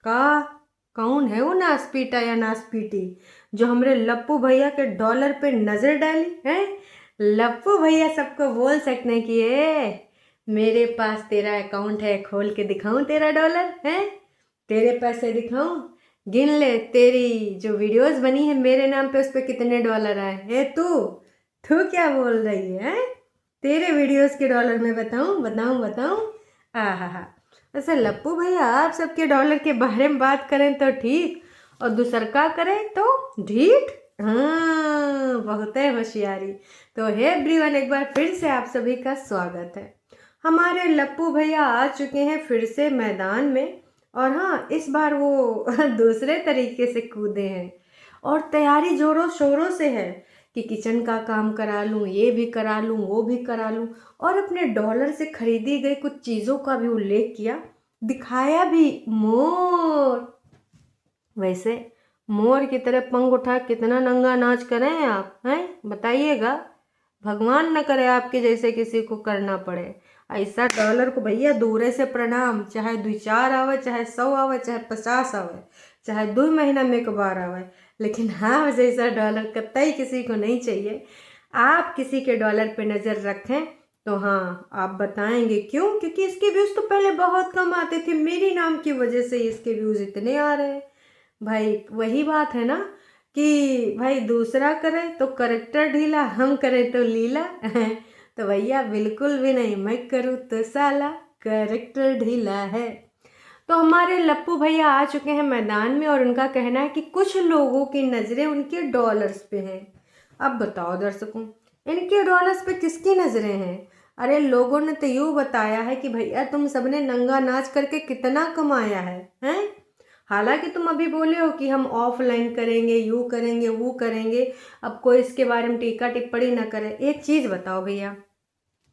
का कौन है वो नासपीटा या नासपीटी जो हमरे लप्पू भैया के डॉलर पे नजर डाली है? लप्पू भैया सबको बोल सकते कि मेरे पास तेरा अकाउंट है, खोल के दिखाऊं तेरा डॉलर है, तेरे पैसे दिखाऊं, गिन ले तेरी जो वीडियोस बनी है मेरे नाम पे, उस पे कितने डॉलर आए है? तू तू क्या बोल रही है? तेरे वीडियोस के डॉलर में बताऊं बताऊं बताऊं? आहा, ऐसे लप्पू भैया आप सबके डॉलर के बारे में बात करें तो ठीक, और दूसरका करें तो ढीठ। हाँ, बहुत है होशियारी। तो हे एवरीवन, एक बार फिर से आप सभी का स्वागत है। हमारे लप्पू भैया आ चुके हैं फिर से मैदान में, और हाँ, इस बार वो दूसरे तरीके से कूदे हैं और तैयारी जोरों शोरों से है कि किचन का काम करा लूँ, ये भी करा लूँ, वो भी करा लूँ, और अपने डॉलर से खरीदी गई कुछ चीज़ों का भी उल्लेख किया, दिखाया भी मोर। वैसे मोर की तरह पंख उठा कितना नंगा नाच करें आप हैं, बताइएगा। भगवान न करे आपके जैसे किसी को करना पड़े। ऐसा डॉलर को भैया दूरे से प्रणाम, चाहे 2-4 आवे, चाहे 100 आवे, चाहे 50 आवे, चाहे 2 महीना में एक बार आवे, लेकिन हाँ, जैसा डॉलर कतई किसी को नहीं चाहिए। आप किसी के डॉलर पे नज़र रखें तो हाँ, आप बताएंगे क्यों? क्योंकि इसके व्यूज़ तो पहले बहुत कम आते थे, मेरी नाम की वजह से इसके व्यूज़ इतने आ रहे हैं। भाई वही बात है ना कि भाई दूसरा करे तो करेक्टर ढीला, हम करें तो लीला। तो भैया बिल्कुल भी नहीं, मैं करूँ तो साला, करेक्टर ढीला है। तो हमारे लप्पू भैया आ चुके हैं मैदान में, और उनका कहना है कि कुछ लोगों की नज़रें उनके डॉलर्स पे हैं। अब बताओ दर्शकों, इनके डॉलर्स पे किसकी नज़रें हैं? अरे लोगों ने तो यूँ बताया है कि भैया तुम सबने नंगा नाच करके कितना कमाया है, हैं? हालांकि तुम अभी बोले हो कि हम ऑफलाइन करेंगे, यूँ करेंगे, वो करेंगे, अब कोई इसके बारे में टीका टिप्पणी ना करे। एक चीज़ बताओ भैया,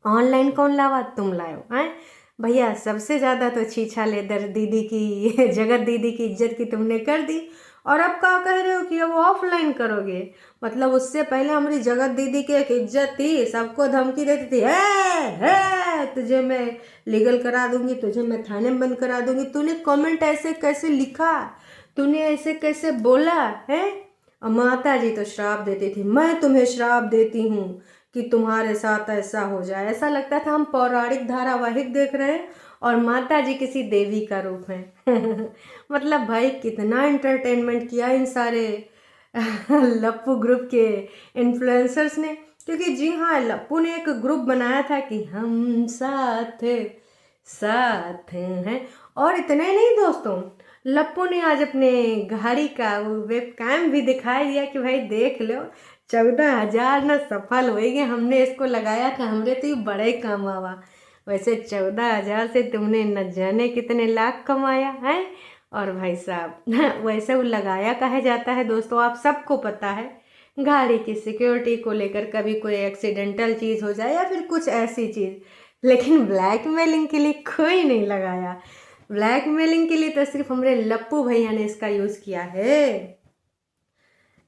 ऑनलाइन कौन लावा? तुम लाओ हैं भैया। सबसे ज़्यादा तो छीछा लेदर दीदी की जगत दीदी की इज्जत की तुमने कर दी, और अब क्या कह रहे हो कि अब ऑफलाइन करोगे? मतलब उससे पहले हमारी जगत दीदी की एक इज्जत थी, सबको धमकी देती थी, है तुझे मैं लीगल करा दूंगी, तुझे मैं थाने में बंद करा दूंगी, तूने कमेंट ऐसे कैसे लिखा, तूने ऐसे कैसे बोला है? और माता जी तो श्राप देती थी, मैं तुम्हें श्राप देती हूँ कि तुम्हारे साथ ऐसा हो जाए। ऐसा लगता था हम पौराणिक धारावाहिक देख रहे हैं और माता जी किसी देवी का रूप है। मतलब भाई कितना एंटरटेनमेंट किया इन सारे लप्पू ग्रुप के इन्फ्लुएंसर्स ने। क्योंकि जी हाँ, लप्पू ने एक ग्रुप बनाया था कि हम साथ साथ हैं। और इतने नहीं दोस्तों, लप्पू ने आज अपने गाड़ी का वो वेब कैम भी दिखा दिया कि भाई देख लो, 14,000 ना सफल हो गए, हमने इसको लगाया था, हमरे तो ये बड़े काम आवा। वैसे 14,000 से तुमने न जाने कितने लाख कमाया है। और भाई साहब वैसे वो लगाया कहा जाता है दोस्तों, आप सबको पता है, गाड़ी की सिक्योरिटी को लेकर कभी कोई एक्सीडेंटल चीज़ हो जाए या फिर कुछ ऐसी चीज़, लेकिन ब्लैकमेलिंग के लिए कोई नहीं लगाया। ब्लैकमेलिंग के लिए तो सिर्फ हमारे लप्पू भैया ने इसका यूज़ किया है।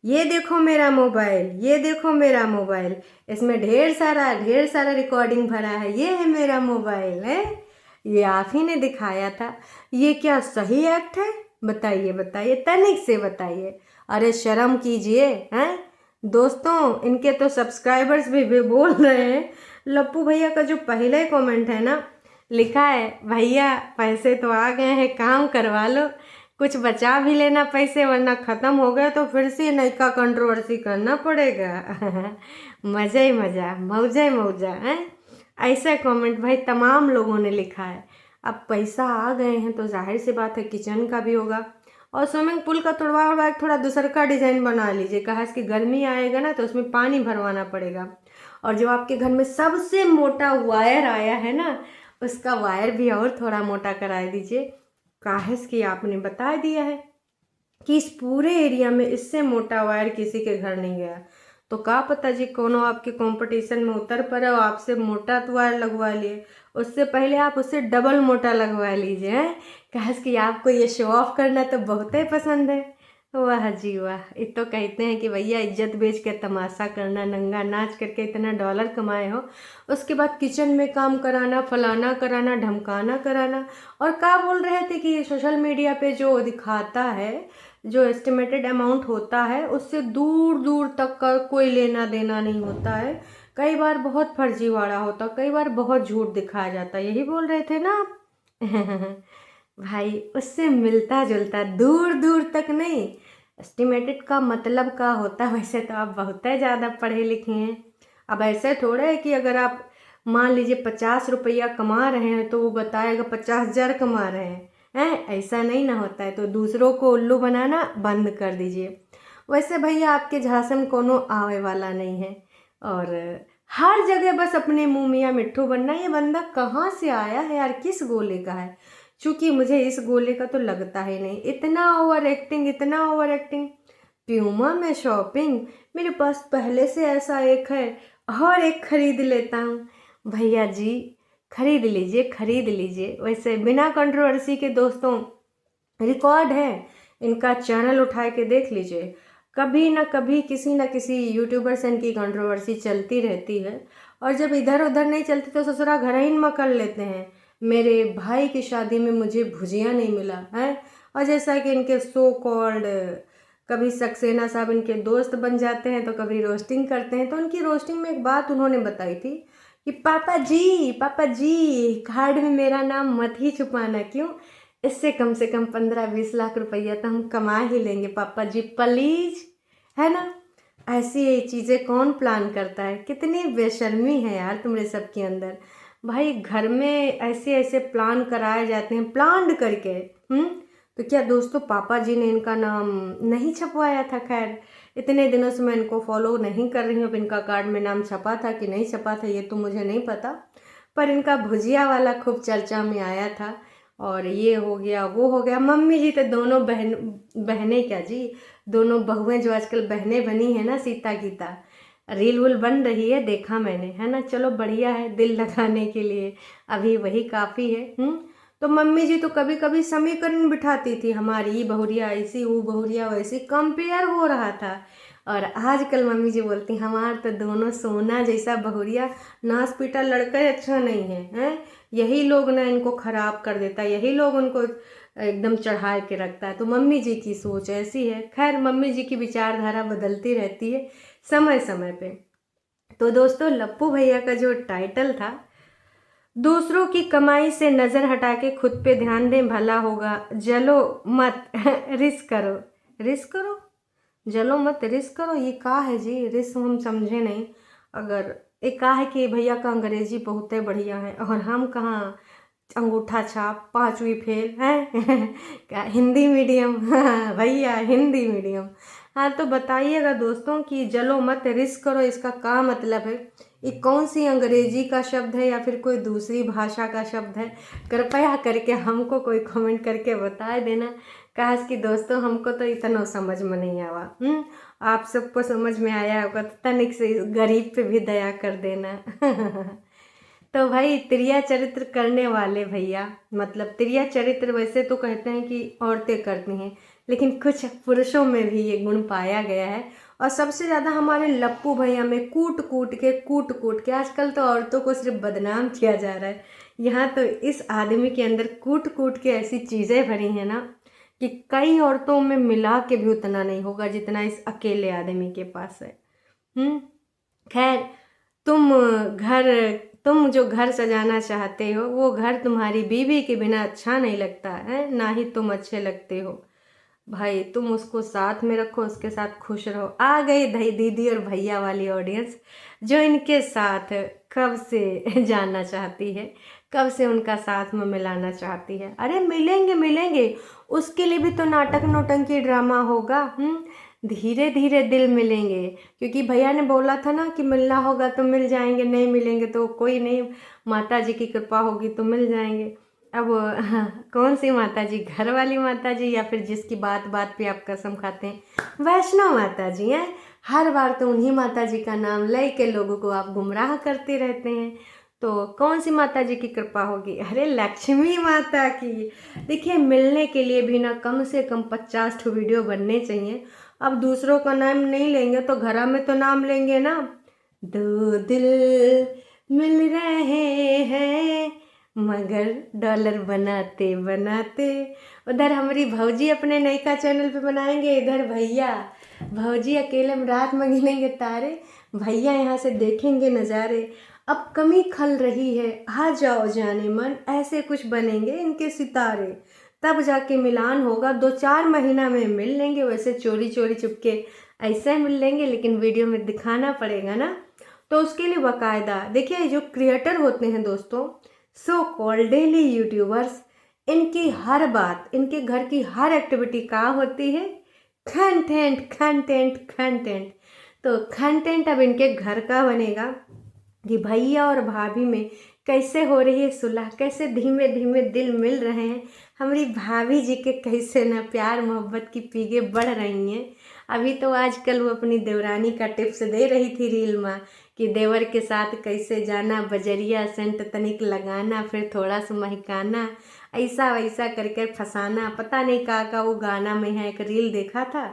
ये देखो मेरा मोबाइल, ये देखो मेरा मोबाइल, इसमें ढेर सारा रिकॉर्डिंग भरा है, ये है मेरा मोबाइल है, ये आप ही ने दिखाया था। ये क्या सही एक्ट है? बताइए बताइए, तनिक से बताइए। अरे शर्म कीजिए हैं दोस्तों। इनके तो सब्सक्राइबर्स भी बोल रहे हैं। लप्पू भैया का जो पहले कमेंट है ना, लिखा है भैया पैसे तो आ गए हैं, काम करवा लो, कुछ बचा भी लेना पैसे, वरना ख़त्म हो गए तो फिर से नई का कंट्रोवर्सी करना पड़ेगा। मज़ा ही मज़ा, मौजा ही मौजा है। ऐसा कमेंट भाई तमाम लोगों ने लिखा है। अब पैसा आ गए हैं तो जाहिर सी बात है किचन का भी होगा, और स्विमिंग पूल का तोड़वा उड़वा थोड़ा दूसरा का डिज़ाइन बना लीजिए, कहा कि गर्मी आएगा ना तो उसमें पानी भरवाना पड़ेगा। और जो आपके घर में सबसे मोटा वायर आया है ना, उसका वायर भी और थोड़ा मोटा करा दीजिए। काहेस कि आपने बता दिया है कि इस पूरे एरिया में इससे मोटा वायर किसी के घर नहीं गया, तो का पता जी कोनो आपके कंपटीशन में उतर पड़े और आपसे मोटा तो वायर लगवा लिए, उससे पहले आप उससे डबल मोटा लगवा लीजिए हैं। काहेस कि आपको ये शो ऑफ करना तो बहुत ही पसंद है। वाह जी वाह। ये तो कहते हैं कि भैया इज्जत बेच के तमाशा करना, नंगा नाच करके इतना डॉलर कमाए हो, उसके बाद किचन में काम कराना, फलाना कराना, ढमकाना कराना। और क्या बोल रहे थे कि ये सोशल मीडिया पे जो दिखाता है, जो एस्टिमेटेड अमाउंट होता है, उससे दूर दूर तक का कोई लेना देना नहीं होता है। कई बार बहुत फर्जीवाड़ा होता, कई बार बहुत झूठ दिखाया जाता, यही बोल रहे थे ना आप? भाई उससे मिलता जुलता, दूर दूर तक नहीं। एस्टिमेटेड का मतलब का होता है, वैसे तो आप बहुत ही ज़्यादा पढ़े लिखे हैं। अब ऐसे थोड़े है कि अगर आप मान लीजिए 50 रुपया कमा रहे हैं तो वो बताएगा 50,000 कमा रहे हैं, ऐसा नहीं ना होता है। तो दूसरों को उल्लू बनाना बंद कर दीजिए। वैसे भैया आपके झांसे में कोनो आवे वाला नहीं है। और हर जगह बस अपने मुँह मियाँ मिट्ठू बनना। ये बंदा कहाँ से आया है यार, किस गोले का है? चूँकि मुझे इस गोले का तो लगता ही नहीं। इतना ओवर एक्टिंग, इतना ओवर एक्टिंग। प्यूमा में शॉपिंग, मेरे पास पहले से ऐसा एक है और एक खरीद लेता हूँ। भैया जी खरीद लीजिए, खरीद लीजिए। वैसे बिना कंट्रोवर्सी के दोस्तों, रिकॉर्ड है, इनका चैनल उठा के देख लीजिए। कभी ना कभी किसी ना किसी यूट्यूबर से इनकी कंट्रोवर्सी चलती रहती है। और जब इधर उधर नहीं चलती तो ससुरा घर ही में कर लेते हैं। मेरे भाई की शादी में मुझे भुजिया नहीं मिला है। और जैसा कि इनके सो कॉल्ड कभी सक्सेना साहब इनके दोस्त बन जाते हैं तो कभी रोस्टिंग करते हैं। तो उनकी रोस्टिंग में एक बात उन्होंने बताई थी कि पापा जी कार्ड में मेरा नाम मत ही छुपाना। क्यों? इससे कम से कम 15-20 लाख रुपया तो हम कमा ही लेंगे पापा जी, प्लीज, है ना? ऐसी चीज़ें कौन प्लान करता है? कितनी बेशर्मी है यार तुम्हारे सबके अंदर। भाई घर में ऐसे ऐसे प्लान कराए जाते हैं, प्लान्ड करके। तो क्या दोस्तों पापा जी ने इनका नाम नहीं छपवाया था? खैर इतने दिनों से मैं इनको फॉलो नहीं कर रही हूँ। अब इनका कार्ड में नाम छपा था कि नहीं छपा था ये तो मुझे नहीं पता, पर इनका भुजिया वाला खूब चर्चा में आया था। और ये हो गया वो हो गया। मम्मी जी तो दोनों बहनें क्या जी, दोनों बहुएं जो आजकल बहनें बनी है ना, सीता गीता, रील वूल बन रही है, देखा मैंने, है ना? चलो बढ़िया है, दिल लगाने के लिए अभी वही काफ़ी है। तो मम्मी जी तो कभी कभी समीकरण बिठाती थी, हमारी बहुरिया ऐसी, वो बहुरिया वैसी, कंपेयर हो रहा था। और आजकल मम्मी जी बोलती हमार तो दोनों सोना जैसा बहुरिया, नास पीटा लड़का ही अच्छा नहीं है, हैं? यही लोग ना इनको खराब कर देता है, यही लोग उनको एकदम चढ़ा के रखता है। तो मम्मी जी की सोच ऐसी है। खैर मम्मी जी की विचारधारा बदलती रहती है समय समय पे। तो दोस्तों लप्पू भैया का जो टाइटल था, दूसरों की कमाई से नज़र हटा के खुद पे ध्यान दें भला होगा, जलो मत रिस्क करो, रिस्क करो, जलो मत रिस्क करो। ये का है जी? रिस्क हम समझे नहीं। अगर एक का है कि भैया का अंग्रेजी बहुत ही बढ़िया है और हम कहाँ अंगूठा छाप 5वीं फेल हैं। क्या हिंदी मीडियम? हाँ भैया हिंदी मीडियम। हाँ तो बताइएगा दोस्तों कि जलो मत रिस्क करो, इसका क्या मतलब है? ये कौन सी अंग्रेजी का शब्द है या फिर कोई दूसरी भाषा का शब्द है? कृपया करके हमको कोई कमेंट करके बता देना। काश कि दोस्तों हमको तो इतना समझ में नहीं आवा। आप सबको समझ में आया होगा तो तनिक से इस गरीब पे भी दया कर देना। तो भाई त्रिया चरित्र करने वाले भैया, मतलब त्रिया चरित्र वैसे तो कहते हैं कि औरतें करती हैं, लेकिन कुछ पुरुषों में भी ये गुण पाया गया है। और सबसे ज़्यादा हमारे लप्पू भैया में कूट कूट के आजकल तो औरतों को सिर्फ बदनाम किया जा रहा है। यहाँ तो इस आदमी के अंदर कूट कूट के ऐसी चीज़ें भरी हैं ना कि कई औरतों में मिला के भी उतना नहीं होगा जितना इस अकेले आदमी के पास है। खैर तुम घर तुम जो घर सजाना चाहते हो वो घर तुम्हारी बीवी के बिना अच्छा नहीं लगता है, ना ही तुम अच्छे लगते हो। भाई तुम उसको साथ में रखो, उसके साथ खुश रहो। आ गई दीदी और भैया वाली ऑडियंस जो इनके साथ कब से जाना चाहती है, कब से उनका साथ में मिलाना चाहती है। अरे मिलेंगे मिलेंगे, उसके लिए भी तो नाटक नौटंकी ड्रामा होगा। धीरे धीरे दिल मिलेंगे, क्योंकि भैया ने बोला था ना कि मिलना होगा तो मिल जाएंगे, नहीं मिलेंगे तो कोई नहीं, माता जी की कृपा होगी तो मिल जाएंगे। अब कौन सी माता जी? घर वाली माता जी या फिर जिसकी बात बात पे आप कसम खाते हैं, वैष्णव माता जी हैं? हर बार तो उन्हीं माता जी का नाम ले के लोगों को आप गुमराह करते रहते हैं। तो कौन सी माता जी की कृपा होगी? अरे लक्ष्मी माता की। देखिए मिलने के लिए भी ना कम से कम 50 ठो वीडियो बनने चाहिए। अब दूसरों का नाम नहीं लेंगे तो घरा में तो नाम लेंगे ना। दो दिल मिल रहे हैं मगर डॉलर बनाते बनाते। उधर हमारी भौजी अपने नयका चैनल पे बनाएंगे, इधर भैया। भौजी अकेले में रात में गिनेंगे तारे, भैया यहाँ से देखेंगे नज़ारे। अब कमी खल रही है, आ जाओ जाने मन, ऐसे कुछ बनेंगे इनके सितारे। तब जाके मिलान होगा, 2-4 महीना में मिल लेंगे। वैसे चोरी चोरी चुपके ऐसे मिल लेंगे, लेकिन वीडियो में दिखाना पड़ेगा ना। तो उसके लिए बाकायदा देखिए जो क्रिएटर होते हैं दोस्तों, सो कॉल्ड डेली यूट्यूबर्स, इनकी हर बात, इनके घर की हर एक्टिविटी का होती है कंटेंट कंटेंट कंटेंट। तो कंटेंट अब इनके घर का बनेगा कि भैया और भाभी में कैसे हो रही है सुलह, कैसे धीमे धीमे दिल मिल रहे हैं। हमारी भाभी जी के कैसे ना प्यार मोहब्बत की पीगे बढ़ रही हैं। अभी तो आजकल वो अपनी देवरानी का टिप्स दे रही थी रील में कि देवर के साथ कैसे जाना, बजरिया सेंट तनिक लगाना, फिर थोड़ा सा महकाना, ऐसा वैसा करके फंसाना। पता नहीं का वो गाना में है, एक रील देखा था।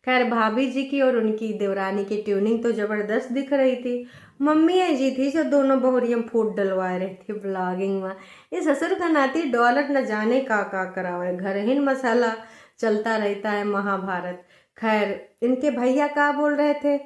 खैर भाभी जी की और उनकी देवरानी की ट्यूनिंग तो ज़बरदस्त दिख रही थी। मम्मी जी थी जो दोनों बहुरियम फूट डलवा रहे थे ब्लॉगिंग में। ये ससुर का नाती डॉलर न जाने का करावे, घर ही मसाला चलता रहता है महाभारत। खैर इनके भैया का बोल रहे थे,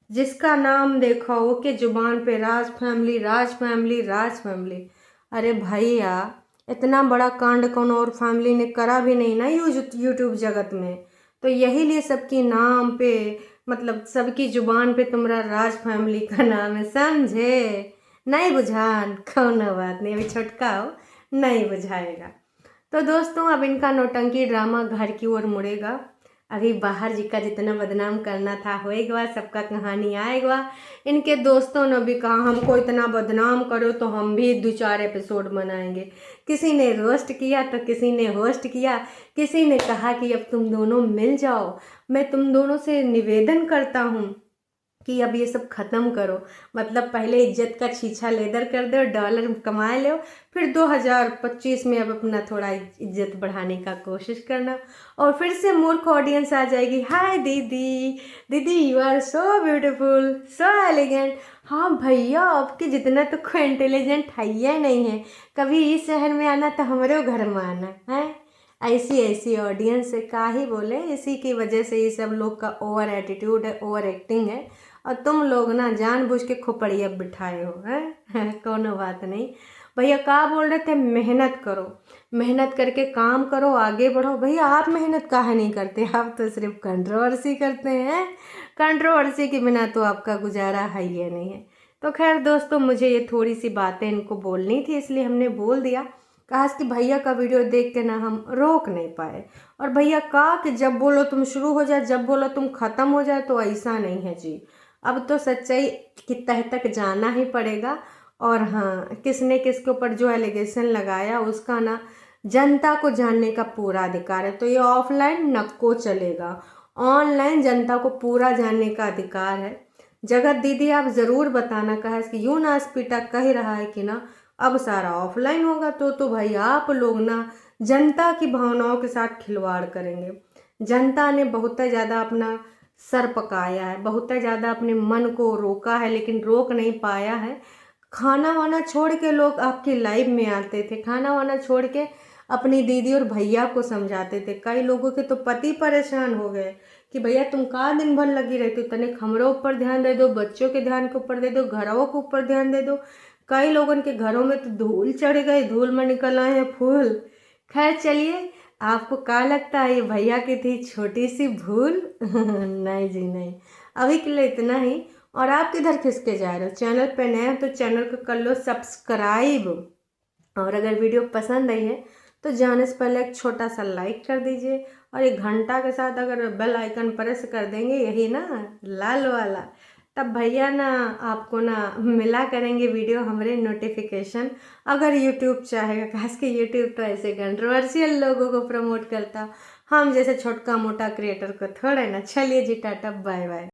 जिसका नाम देखो वो के जुबान पे राज फैमिली राज फैमिली राज फैमिली। अरे भैया इतना बड़ा कांड कौन और फैमिली ने करा भी नहीं ना यूट्यूब जगत में। तो यही लिए सबकी नाम पे, मतलब सबकी जुबान पे तुम्हारा राज फैमिली का नाम है, समझे? नहीं बुझान कौन बात नहीं, अभी छोटका हो नहीं बुझाएगा। तो दोस्तों अब इनका नौटंकी ड्रामा घर की ओर मुड़ेगा। अभी बाहर जी का जितना बदनाम करना था होएगा, सबका कहानी आएगा। इनके दोस्तों ने भी कहा हमको इतना बदनाम करो तो हम भी 2-4 एपिसोड बनाएंगे। किसी ने रोस्ट किया तो किसी ने होस्ट किया, किसी ने कहा कि अब तुम दोनों मिल जाओ। मैं तुम दोनों से निवेदन करता हूँ कि अब ये सब ख़त्म करो। मतलब पहले इज्जत का छीछा लेदर कर दो, डॉलर कमा लो, फिर 2025 में अब अपना थोड़ा इज्जत बढ़ाने का कोशिश करना। और फिर से मूर्ख ऑडियंस आ जाएगी, हाय दीदी, दीदी you are so beautiful so elegant. हाँ भैया आपके जितना तो कोई इंटेलिजेंट है ही नहीं है, कभी इस शहर में आना तो हमारे घर में आना है। ऐसी ऐसी ऑडियंस है, का ही बोले, इसी की वजह से ये सब लोग का ओवर एटीट्यूड है, ओवर एक्टिंग है। और तुम लोग ना जानबूझ के खोपड़िया बिठाए हो हैं कोनो बात नहीं। भैया का बोल रहे थे, मेहनत करो, मेहनत करके काम करो, आगे बढ़ो। भैया आप मेहनत काहे नहीं करते, आप तो सिर्फ कंट्रोवर्सी करते हैं। कंट्रोवर्सी के बिना तो आपका गुजारा है ही नहीं है। तो खैर दोस्तों मुझे ये थोड़ी सी बातें इनको बोलनी थी, इसलिए हमने बोल दिया। कहा कि भैया का वीडियो देख के ना हम रोक नहीं पाए। और भैया कहा कि जब बोलो तुम शुरू हो जाए, जब बोलो तुम ख़त्म हो जाए, तो ऐसा नहीं है जी। अब तो सच्चाई की तह तक जाना ही पड़ेगा। और हाँ, किसने किसके ऊपर जो एलिगेशन लगाया उसका ना जनता को जानने का पूरा अधिकार है। तो ये ऑफलाइन नको चलेगा, ऑनलाइन जनता को पूरा जानने का अधिकार है। जगत दीदी आप ज़रूर बताना, कहा कि यूँ ना स्पीटा कह रहा है कि ना अब सारा ऑफलाइन होगा। तो भाई आप लोग ना जनता की भावनाओं के साथ खिलवाड़ करेंगे। जनता ने बहुत ज़्यादा अपना सर पकाया है, बहुत ज़्यादा अपने मन को रोका है, लेकिन रोक नहीं पाया है। खाना वाना छोड़ के लोग आपकी लाइव में आते थे, खाना वाना छोड़ के अपनी दीदी और भैया को समझाते थे। कई लोगों के तो पति परेशान हो गए कि भैया तुम कहाँ दिन भर लगी रहती हो, तनिक हमरो ऊपर ध्यान दे दो, बच्चों के ध्यान के ऊपर दे दो, घरों के ऊपर ध्यान दे दो। कई लोगों के घरों में तो धूल चढ़ गई, धूल में निकल आए हैं फूल। खैर चलिए, आपको क्या लगता है ये भैया की थी छोटी सी भूल? नहीं जी नहीं। अभी के लिए इतना ही। और आप किधर खिसके जा रहे हो? चैनल पे नए हो तो चैनल को कर लो सब्सक्राइब। और अगर वीडियो पसंद आई है तो जाने से पहले एक छोटा सा लाइक कर दीजिए, और एक घंटा के साथ अगर बेल आइकन प्रेस कर देंगे, यही ना लाल वाला, तब भैया ना आपको ना मिला करेंगे वीडियो हमारे नोटिफिकेशन। अगर यूट्यूब चाहेगा, खास के यूट्यूब तो ऐसे कंट्रोवर्शियल लोगों को प्रमोट करता, हम जैसे छोटका मोटा क्रिएटर को थोड़े ना। चलिए जी, टाटा बाय बाय।